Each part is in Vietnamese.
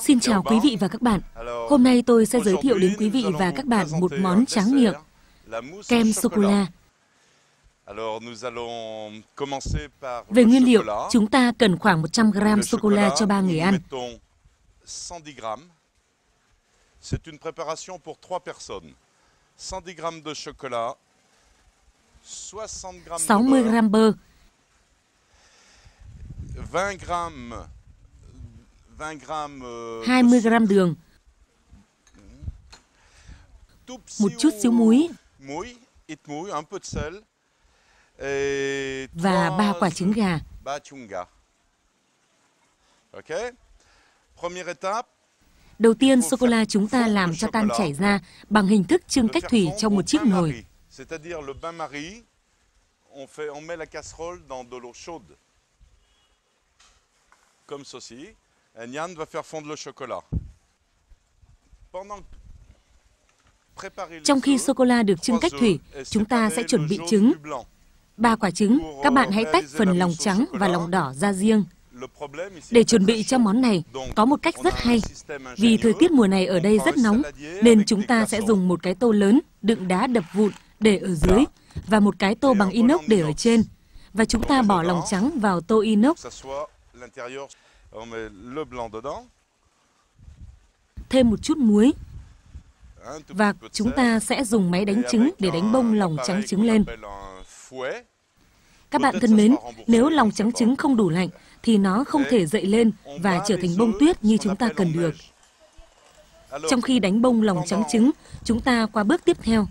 Xin chào quý vị và các bạn. Hôm nay tôi sẽ giới thiệu đến quý vị và các bạn một món tráng miệng, kem sô-cô-la. Về nguyên liệu, chúng ta cần khoảng 100 g sô-cô-la cho 3 người ăn. 60 g bơ, 20 g đường, một chút xíu muối và 3 quả trứng gà. Đầu tiên, sô-cô-la chúng ta làm cho tan chảy ra bằng hình thức chưng cách thủy trong một chiếc nồi. Comme ceci, et Yann va faire fondre le chocolat. Trong khi sô-cô-la được chưng cách thủy, chúng ta sẽ chuẩn bị trứng. 3 quả trứng, các bạn hãy tách phần lòng trắng và lòng đỏ ra riêng. Để chuẩn bị cho món này, có một cách rất hay. Vì thời tiết mùa này ở đây rất nóng, nên chúng ta sẽ dùng một cái tô lớn đựng đá đập vụn để ở dưới và một cái tô bằng inox để ở trên. Và chúng ta bỏ lòng trắng vào tô inox. Thêm một chút muối. Và chúng ta sẽ dùng máy đánh trứng để đánh bông lòng trắng trứng lên. Các bạn thân mến, nếu lòng trắng trứng không đủ lạnh thì nó không thể dậy lên và trở thành bông tuyết như chúng ta cần được. Trong khi đánh bông lòng trắng trứng, chúng ta qua bước tiếp theo.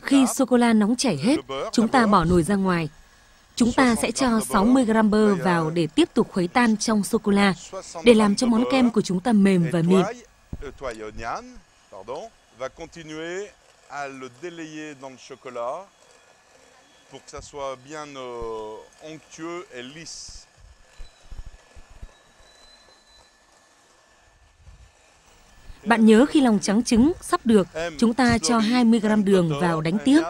Khi sô-cô-la nóng chảy hết, chúng ta bỏ nồi ra ngoài. Chúng ta sẽ cho 60 g bơ vào để tiếp tục khuấy tan trong sô-cô-la, để làm cho món kem của chúng ta mềm và mịn. Bạn nhớ khi lòng trắng trứng sắp được, chúng ta cho 20 g đường vào đánh tiếp.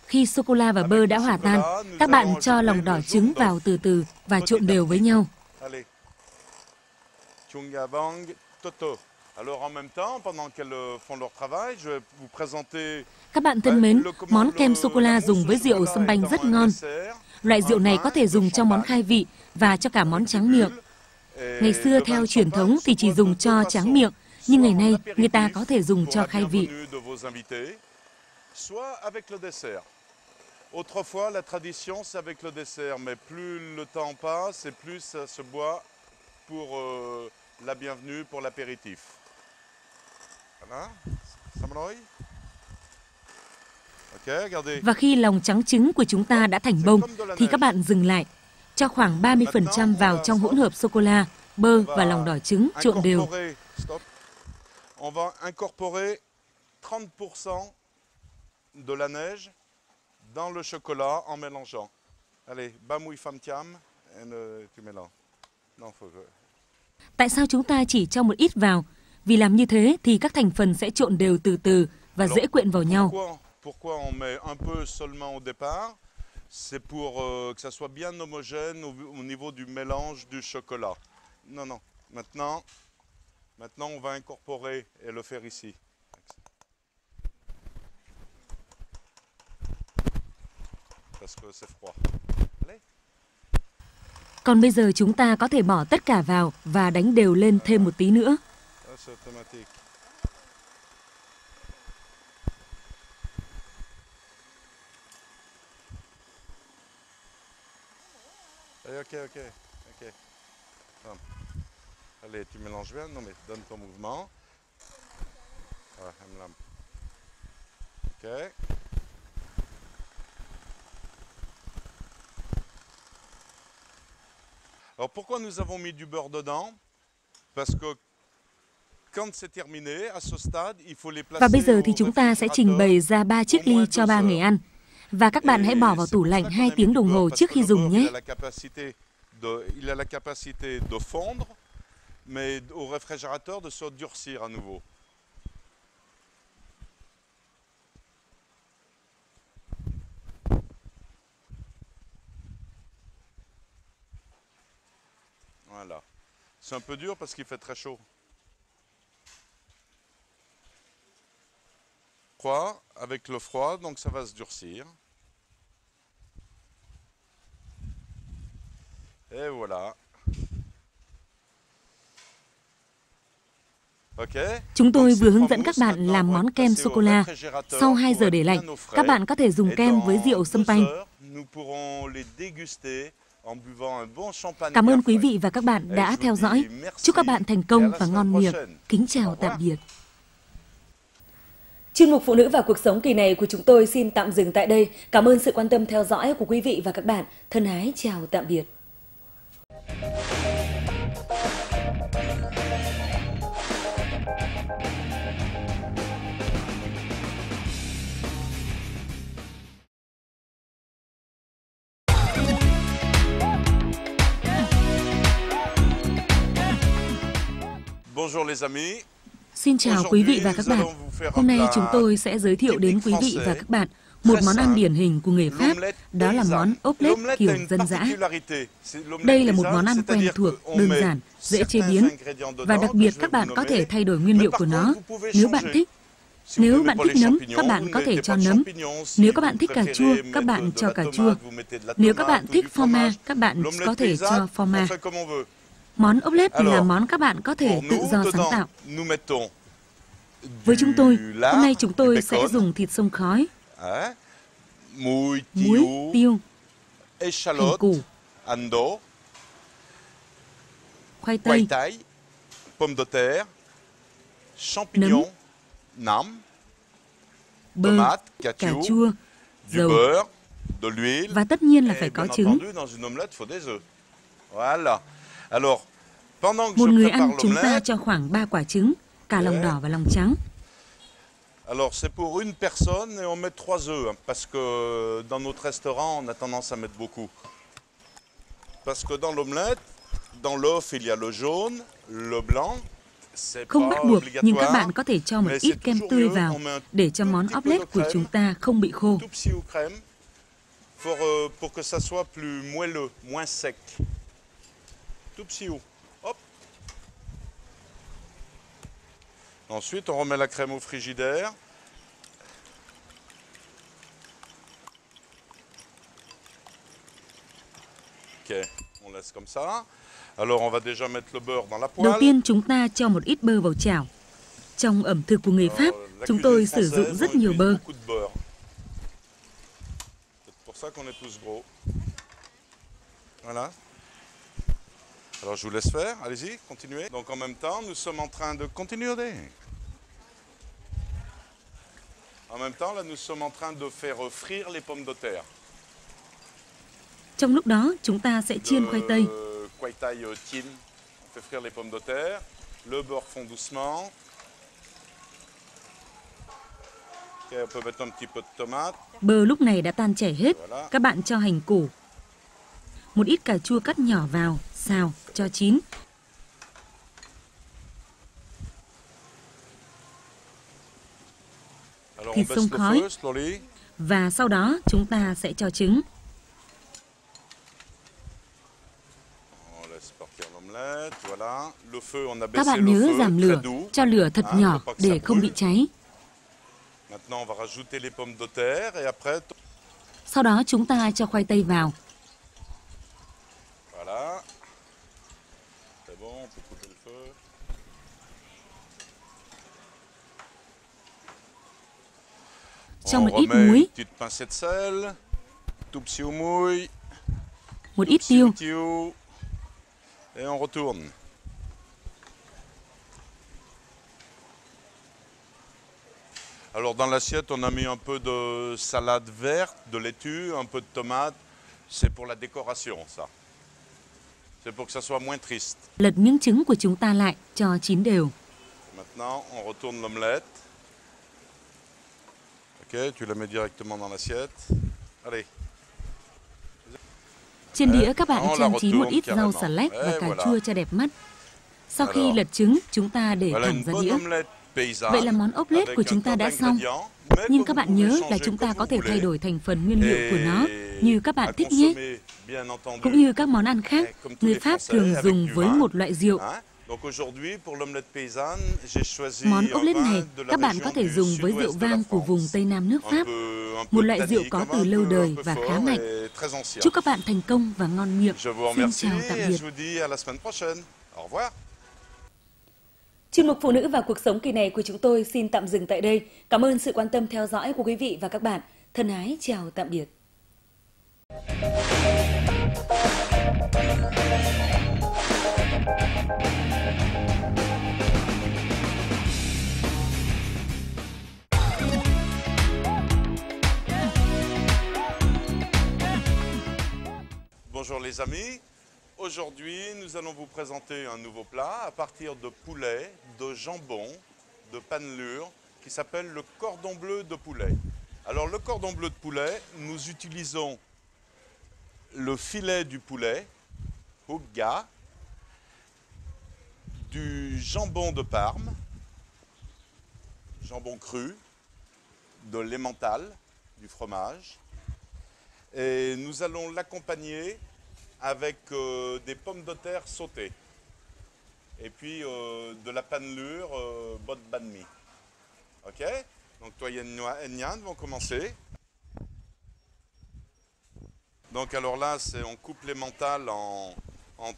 Khi sô-cô-la và bơ đã hòa tan, các bạn cho lòng đỏ trứng vào từ từ và trộn đều với nhau. Các bạn thân mến, món kem sô-cô-la dùng với rượu sâm banh rất ngon. Loại rượu này có thể dùng cho món khai vị và cho cả món tráng miệng. Ngày xưa theo truyền thống thì chỉ dùng cho tráng miệng, nhưng ngày nay người ta có thể dùng cho khai vị. Autrefois, la tradition, c'est avec le dessert, mais plus le temps passe et plus ça se boit pour la bienvenue, pour l'apéritif. Voilà, Và khi lòng trắng trứng của chúng ta đã thành bông, thì các bạn dừng lại. Cho khoảng 30% vào trong hỗn hợp sô-cô-la, bơ và lòng đỏ trứng trộn đều. On va incorporer 30% de la neige dans le chocolat en mélangeant. Allez, ba mouille pham tiam et tu mélanges. Non, faut que... Tại sao chúng ta chỉ cho một ít vào? Vì làm như thế thì các thành phần sẽ trộn đều từ từ và dễ quyện vào nhau. Pourquoi on met un peu seulement au départ? C'est pour que ça soit bien homogène au niveau du mélange du chocolat. Non, non. Maintenant, on va incorporer et le faire ici. Parce que c'est froid. Allez. Còn bây giờ chúng ta có thể bỏ tất cả vào và đánh đều lên thêm một tí nữa. C'est automatique. Ok. Allez, tu mélanges bien. Non, mais donne ton mouvement. Voilà, ok. Alors, pourquoi nous avons mis du beurre dedans? Parce que quand c'est terminé, à ce stade, il faut les placer. Và bây giờ thì chúng ta sẽ trình bày ra 3 chiếc ly cho 3 người ăn. Và các bạn hãy bỏ vào tủ lạnh 2 tiếng đồng hồ trước khi dùng nhé. Il a la capacité de fondre mais au réfrigérateur de se durcir à nouveau. Voilà. C'est un peu dur parce qu'il fait très chaud. Froid, avec le froid, donc ça va se durcir. Et voilà. Chúng tôi vừa hướng dẫn các bạn làm món kem sô-cô-la. Sau 2 giờ để lạnh, các bạn có thể dùng kem với rượu champagne. Cảm ơn quý vị và các bạn đã theo dõi. Chúc các bạn thành công và ngon miệng. Kính chào tạm biệt. Chuyên mục Phụ nữ và cuộc sống kỳ này của chúng tôi xin tạm dừng tại đây. Cảm ơn sự quan tâm theo dõi của quý vị và các bạn. Thân ái chào tạm biệt. Bonjour les amis. Xin chào quý vị và các bạn. Hôm nay chúng tôi sẽ giới thiệu đến quý vị và các bạn một món ăn điển hình của người Pháp, đó là món ốp lết kiểu dân dã. Đây là một món ăn quen thuộc, đơn giản, dễ chế biến và đặc biệt các bạn có thể thay đổi nguyên liệu của nó nếu bạn thích. Nếu bạn thích nấm, các bạn có thể cho nấm. Nếu các bạn thích cà chua, các bạn cho cà chua. Nếu các bạn thích phô mai, các bạn có thể cho phô mai. Món ốp lết là món các bạn có thể tự do sáng tạo. Với chúng tôi, hôm nay chúng tôi sẽ dùng thịt xông khói, muối, tiêu, hành củ, khoai tây, nấm, bơ, cà chua, dầu và tất nhiên là phải có trứng. Một người ăn chúng ta cho khoảng 3 quả trứng, cả lòng đỏ và lòng trắng. Alors c'est pour une personne et on met 3 œufs parce que dans notre restaurant on a tendance à mettre beaucoup. Parce que dans l'omelette, dans l'œuf il y a le jaune, le blanc. Không bắt buộc nhưng các bạn có thể cho một ít kem tươi vào để cho món ốp lết của chúng ta không bị khô. Pour que ça soit plus moelleux, moins sec. Tout petit ou. Hop. Ensuite, on remet la crème au frigidaire. Ok, on laisse comme ça. Alors, on va déjà mettre le beurre dans la poêle. Đầu tiên, chúng ta cho một ít bơ vào chảo. Trong ẩm thực của người Pháp, chúng tôi sử dụng rất nhiều bơ. C'est pour ça qu'on est tous gros. Voilà. Alors je vous laisse faire, allez-y, continuez. Donc en même temps, nous sommes en train de continuer. En même temps, là, nous sommes en train de faire frire les pommes de terre. Trong lúc đó, chúng ta sẽ chiên khoai tây. Khoai tây chiên, on fait frire les pommes de terre. Le beurre fond doucement. Okay, on peut mettre un petit peu de tomate. Bơ lúc này đã tan chảy hết. Các bạn cho hành củ, một ít cà chua cắt nhỏ vào, xào cho chín. Thịt xông khói. Và sau đó chúng ta sẽ cho trứng. Các bạn nhớ giảm lửa, cho lửa thật nhỏ để không bị cháy. Sau đó chúng ta cho khoai tây vào. Cho một ít muối, một ít tiêu. Et on retourne. Alors dans l'assiette, on a mis un peu de salade verte, de laitue, un peu de tomate. C'est pour la décoration, ça. C'est pour que ça soit moins triste. Lật miếng trứng của chúng ta lại cho chín đều. Maintenant, on retourne l'omelette. Ok, tu la mets directement dans l'assiette. Allez. Trên đĩa các bạn trang trí một ít rau xà lách và cà chua cho đẹp mắt. Sau khi lật trứng, chúng ta để thẳng ra đĩa. Vậy là món ốp lết của chúng ta đã xong. Nhưng các bạn nhớ là chúng ta có thể thay đổi thành phần nguyên liệu của nó như các bạn thích nhé. Cũng như các món ăn khác, người Pháp thường dùng với một loại rượu. Món ốp lết này các bạn có thể dùng với rượu vang của vùng Tây Nam nước Pháp, một loại rượu có từ lâu đời và khá mạnh. Chúc các bạn thành công và ngon miệng. Xin chào tạm biệt. Chuyên mục Phụ nữ và cuộc sống kỳ này của chúng tôi xin tạm dừng tại đây. Cảm ơn sự quan tâm theo dõi của quý vị và các bạn. Thân ái chào tạm biệt. Bonjour les amis, aujourd'hui nous allons vous présenter un nouveau plat à partir de poulet, de jambon, de panelure qui s'appelle le cordon bleu de poulet. Alors le cordon bleu de poulet, nous utilisons le filet du poulet, hugga, du jambon de Parme, jambon cru, de l'emmental, du fromage. Et nous allons l'accompagner avec des pommes de terre sautées et puis de la panelure bot banh mi. Ok? Donc toi et Nyan vont commencer. Donc alors là, on coupe l'emmental en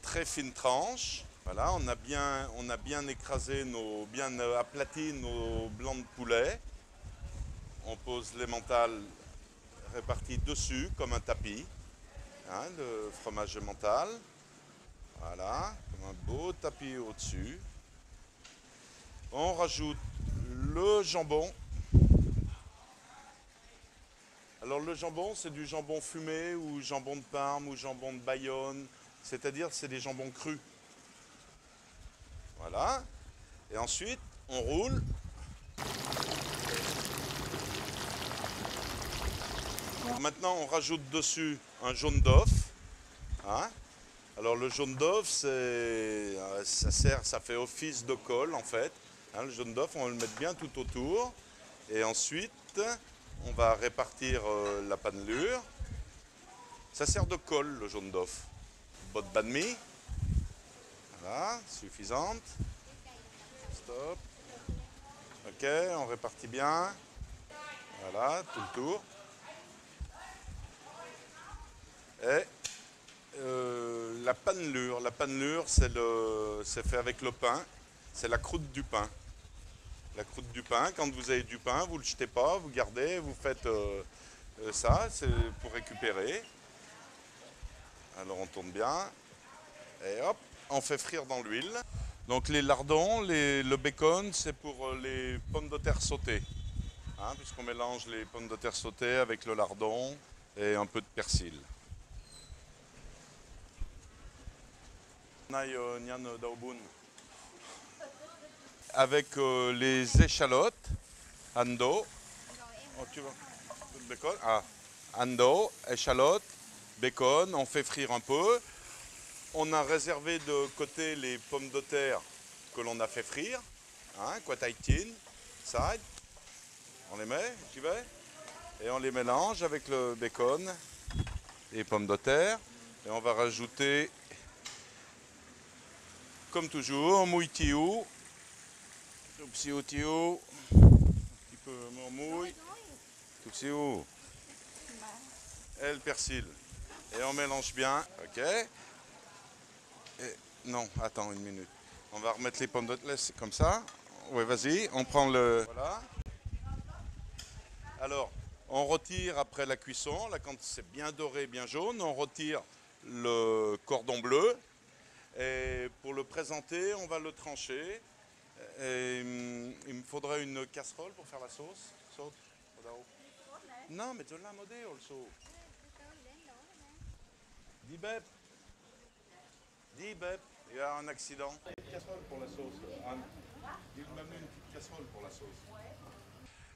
très fines tranches. Voilà, on a bien écrasé, bien aplati nos blancs de poulet. On pose l'emmental réparti dessus comme un tapis, hein, le fromage emmental, voilà, comme un beau tapis au-dessus. On rajoute le jambon. Alors le jambon, c'est du jambon fumé ou jambon de Parme ou jambon de Bayonne, c'est-à-dire c'est des jambons crus. Voilà, et ensuite on roule. Maintenant, on rajoute dessus un jaune d'œuf. Hein? Alors le jaune d'œuf, ça fait office de colle en fait. Hein, le jaune d'œuf, on va le mettre bien tout autour. Et ensuite, on va répartir la panelure. Ça sert de colle, le jaune d'œuf. Bot banh mi. Voilà, suffisante. Stop. Ok, on répartit bien. Voilà, tout le tour. Et la panelure, c'est fait avec le pain, c'est la croûte du pain. La croûte du pain, quand vous avez du pain, vous ne le jetez pas, vous gardez, vous faites ça, c'est pour récupérer. Alors on tourne bien, et hop, on fait frire dans l'huile. Donc les lardons, le bacon, c'est pour les pommes de terre sautées. Hein, puisqu'on mélange les pommes de terre sautées avec le lardon et un peu de persil. Avec les échalotes, ando, oh, tu vois, bacon, ando, échalotes, bacon, on fait frire un peu. On a réservé de côté les pommes de terre que l'on a fait frire, hein, quataitin, side, on les met, j'y vais, et on les mélange avec le bacon et les pommes de terre, et on va rajouter comme toujours, mouille-tiou, tout petit tiou, un petit peu mouille, tout petit et le persil. Et on mélange bien, ok. Et, non, attends une minute. On va remettre les pommes de terre comme ça. Oui, vas-y, on prend le... Voilà. Alors, on retire après la cuisson, là quand c'est bien doré, bien jaune, on retire le cordon bleu. Et pour le présenter, on va le trancher. Et, il me faudrait une casserole pour faire la sauce. Non, mais tu l'as modé also. Dis Bep. Dis Bep, il y a un accident. Une casserole pour la sauce. Il m'a mis une petite casserole pour la sauce.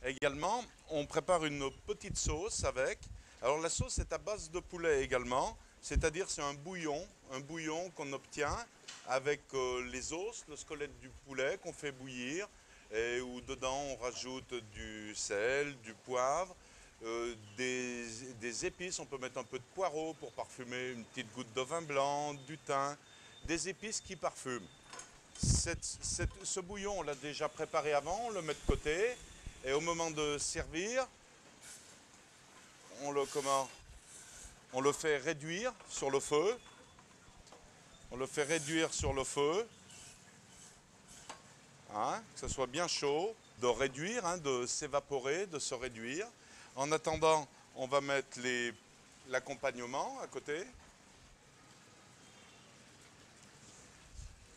Également, on prépare une petite sauce avec. Alors la sauce est à base de poulet également. C'est-à-dire c'est un bouillon qu'on obtient avec les os, le squelette du poulet qu'on fait bouillir et où dedans on rajoute du sel, du poivre, des épices. On peut mettre un peu de poireau pour parfumer, une petite goutte de vin blanc, du thym, des épices qui parfument. Ce bouillon, on l'a déjà préparé avant, on le met de côté et au moment de servir, on le fait réduire sur le feu. On le fait réduire sur le feu, hein, que ce soit bien chaud, de réduire, hein, de s'évaporer, de se réduire. En attendant, on va mettre l'accompagnement à côté.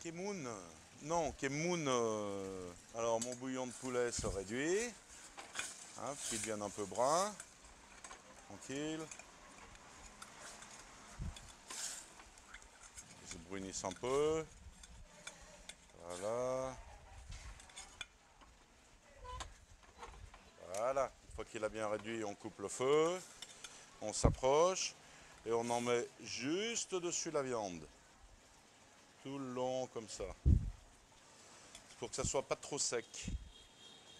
Kemoun, non, kemoun. Alors mon bouillon de poulet se réduit, hein, qu'il devienne un peu brun, tranquille. Je brunisse un peu. Voilà. Voilà. Une fois qu'il a bien réduit, on coupe le feu. On s'approche et on en met juste dessus la viande. Tout le long comme ça. Pour que ça soit pas trop sec.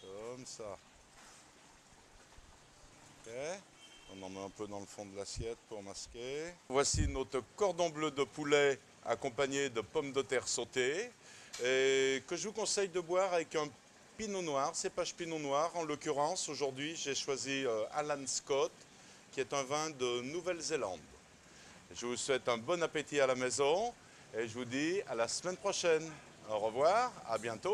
Comme ça. Ok. On en met un peu dans le fond de l'assiette pour masquer. Voici notre cordon bleu de poulet accompagné de pommes de terre sautées et que je vous conseille de boire avec un pinot noir, cépage pinot noir. En l'occurrence, aujourd'hui, j'ai choisi Alan Scott, qui est un vin de Nouvelle-Zélande. Je vous souhaite un bon appétit à la maison et je vous dis à la semaine prochaine. Au revoir, à bientôt.